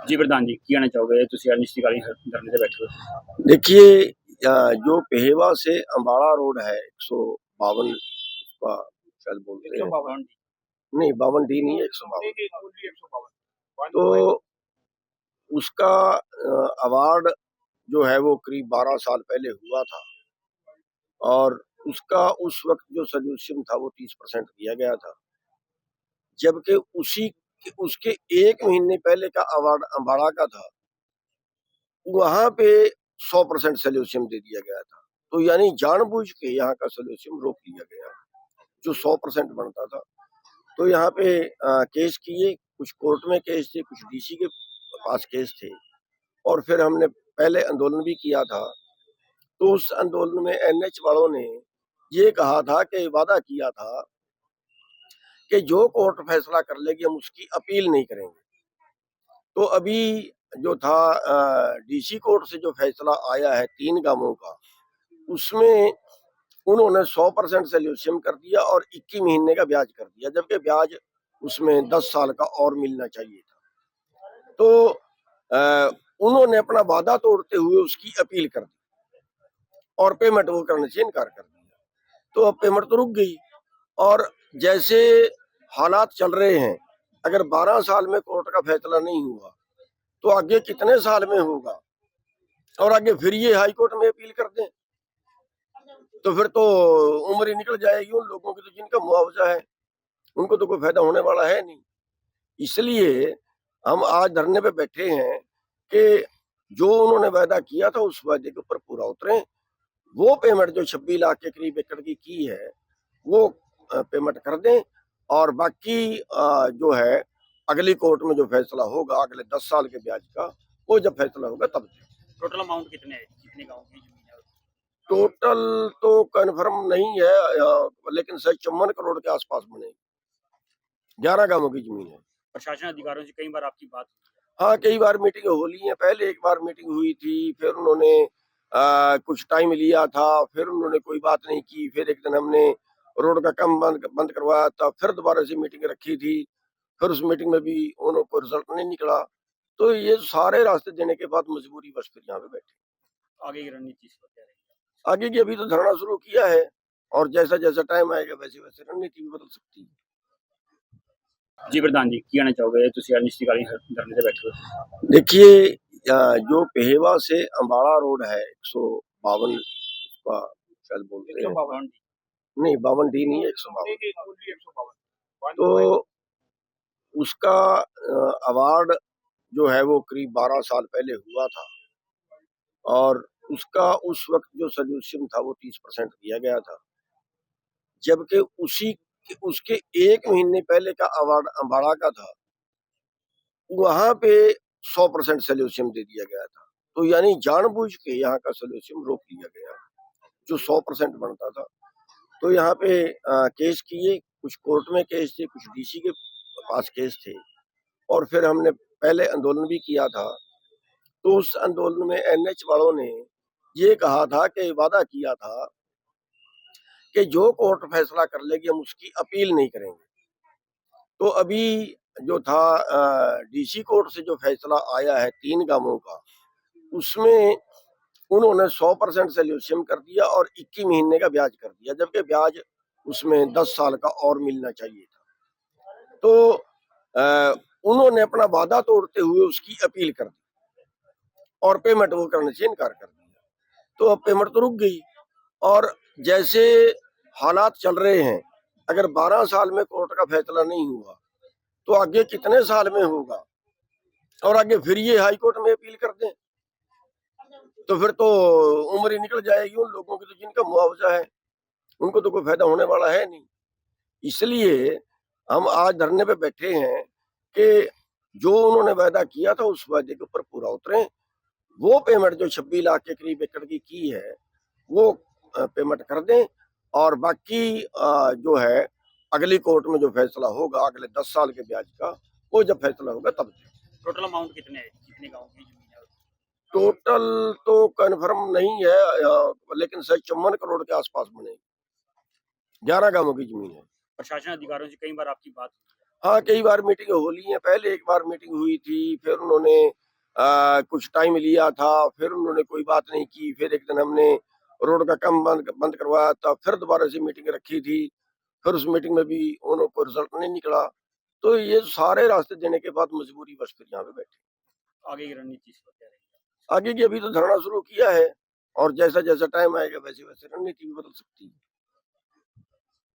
जी प्रधान जी की कहना चाहोगे ਤੁਸੀਂ अनिश्चितकालीन धरने से बैठे हो। देखिए, जो पेहेवा से अम्बाड़ा रोड है 152 उसका शायद बोलते हैं। 152 नहीं, 52 डी नहीं है, 152। तो उसका अवार्ड जो है वो करीब 12 साल पहले हुआ था और उसका उस वक्त जो सॉल्यूशन था वो 30% दिया गया था, जबकि उसके 1 महीने पहले का अवार्ड अम्बाड़ा का था, वहां पे 100% सॉल्यूशन दे दिया गया था। तो यानी जानबूझ के यहाँ का सॉल्यूशन रोक लिया गया जो 100% बनता था। तो यहाँ पे केस किए, कुछ कोर्ट में केस थे, कुछ डीसी के पास केस थे और फिर हमने पहले आंदोलन भी किया था। तो उस आंदोलन में एनएच वालों ने ये कहा था कि वादा किया था कि जो कोर्ट फैसला कर लेगी हम उसकी अपील नहीं करेंगे। तो अभी जो था डीसी कोर्ट से जो फैसला आया है 3 गांवों का, उसमें उन्होंने 100% सॉल्यूशन कर दिया और 21 महीने का ब्याज कर दिया, जबकि ब्याज उसमें 10 साल का और मिलना चाहिए था। तो उन्होंने अपना वादा तोड़ते हुए उसकी अपील कर दी और पेमेंट वो करने से इनकार कर दिया। तो अब पेमेंट तो रुक गई और जैसे हालात चल रहे हैं, अगर 12 साल में कोर्ट का फैसला नहीं हुआ तो आगे कितने साल में होगा और आगे फिर ये हाई कोर्ट में अपील कर दें तो फिर तो उम्र ही निकल जाएगी उन लोगों की, तो जिनका मुआवजा है उनको तो कोई फायदा होने वाला है नहीं। इसलिए हम आज धरने पे बैठे हैं कि जो उन्होंने वादा किया था उस वादे के ऊपर पूरा उतरे। वो पेमेंट जो 26 लाख के करीब एकड़ की है वो पेमेंट कर दें और बाकी जो है अगली कोर्ट में जो फैसला होगा अगले 10 साल के ब्याज का, वो जब फैसला होगा तब दें। टोटल अमाउंट कितने है, कितने गाँव की जमीन है? टोटल तो कन्फर्म नहीं है, लेकिन शायद 54 करोड़ के आसपास बनेगी। 11 गांवों की जमीन है। प्रशासन अधिकारियों से कई बार आपकी बात हाँ, कई बार मीटिंग हो ली है। पहले एक बार मीटिंग हुई थी, फिर उन्होंने कुछ टाइम लिया था, फिर उन्होंने कोई बात नहीं की। फिर एक दिन हमने रोड का काम बंद करवाया था, फिर दोबारा से मीटिंग रखी थी, फिर उस मीटिंग में भी उन्होंने कोई रिजल्ट नहीं निकला। तो ये सारे रास्ते देने के बाद मजबूरी बस फिर यहाँ पे बैठे। आगे की रणनीति क्या रहेगी? आगे की अभी तो धरना शुरू किया है और जैसा जैसा टाइम आएगा वैसे वैसे रणनीति भी बदल सकती है। जी प्रधान जी की कहना चाहोगे ਤੁਸੀਂ अनिश्चितकालीन धरने से बैठे हो। देखिए, जो पेहेवा से अम्बाड़ा रोड है 152 उसका शायद बोलते हैं। 152 नहीं, 52 डी नहीं है, 152। तो उसका अवार्ड जो है वो करीब 12 साल पहले हुआ था और उसका उस वक्त जो सॉल्यूशन था वो 30% दिया गया था, जबकि उसके 1 महीने पहले का अवार्ड अम्बाड़ा का था, वहां पे 100% सॉल्यूशन दे दिया गया था। तो यानी जानबूझ के यहाँ का सॉल्यूशन रोक लिया गया जो 100% बनता था। तो यहाँ पे केस किए, कुछ कोर्ट में केस थे, कुछ डीसी के पास केस थे और फिर हमने पहले आंदोलन भी किया था। तो उस आंदोलन में एनएच वालों ने ये कहा था कि वादा किया था कि जो कोर्ट फैसला कर लेगी हम उसकी अपील नहीं करेंगे। तो अभी जो था डीसी कोर्ट से जो फैसला आया है 3 गांवों का, उसमें उन्होंने 100% सॉल्यूशन कर दिया और 21 महीने का ब्याज कर दिया, जबकि ब्याज उसमें 10 साल का और मिलना चाहिए था। तो उन्होंने अपना वादा तोड़ते हुए उसकी अपील कर दी और पेमेंट वो करने से इनकार कर दिया। तो अब पेमेंट तो रुक गई और जैसे हालात चल रहे हैं, अगर 12 साल में कोर्ट का फैसला नहीं हुआ तो आगे कितने साल में होगा और आगे फिर ये हाई कोर्ट में अपील कर दें तो फिर तो उम्र ही निकल जाएगी उन लोगों की, तो जिनका मुआवजा है उनको तो कोई फायदा होने वाला है नहीं। इसलिए हम आज धरने पे बैठे हैं कि जो उन्होंने वादा किया था उस वादे के ऊपर पूरा उतरे। वो पेमेंट जो 26 लाख के करीब एकड़ की है वो पेमेंट कर दें और बाकी जो है अगली कोर्ट में जो फैसला होगा अगले 10 साल के ब्याज का, वो जब फैसला होगा तब दें। टोटल अमाउंट कितने है, कितने गाँव की जमीन है? टोटल तो कन्फर्म नहीं है, लेकिन शायद 54 करोड़ के आसपास बनेगी। 11 गांवों की जमीन है। प्रशासन अधिकारियों से कई बार आपकी बात हाँ, कई बार मीटिंग हो ली है। पहले एक बार मीटिंग हुई थी, फिर उन्होंने कुछ टाइम लिया था, फिर उन्होंने कोई बात नहीं की। फिर एक दिन हमने रोड का काम बंद करवाया था, फिर दोबारा से मीटिंग रखी थी। फिर उस मीटिंग में भी उन्हों को रिजल्ट नहीं निकला। तो ये सारे रास्ते देने के बाद मजबूरी बस फिर यहाँ पे बैठे। आगे की रणनीति इस पर क्या रहेगी? आगे की अभी तो धरना शुरू किया है और जैसा-जैसा टाइम आएगा वैसे-वैसे रणनीति भी बदल सकती है।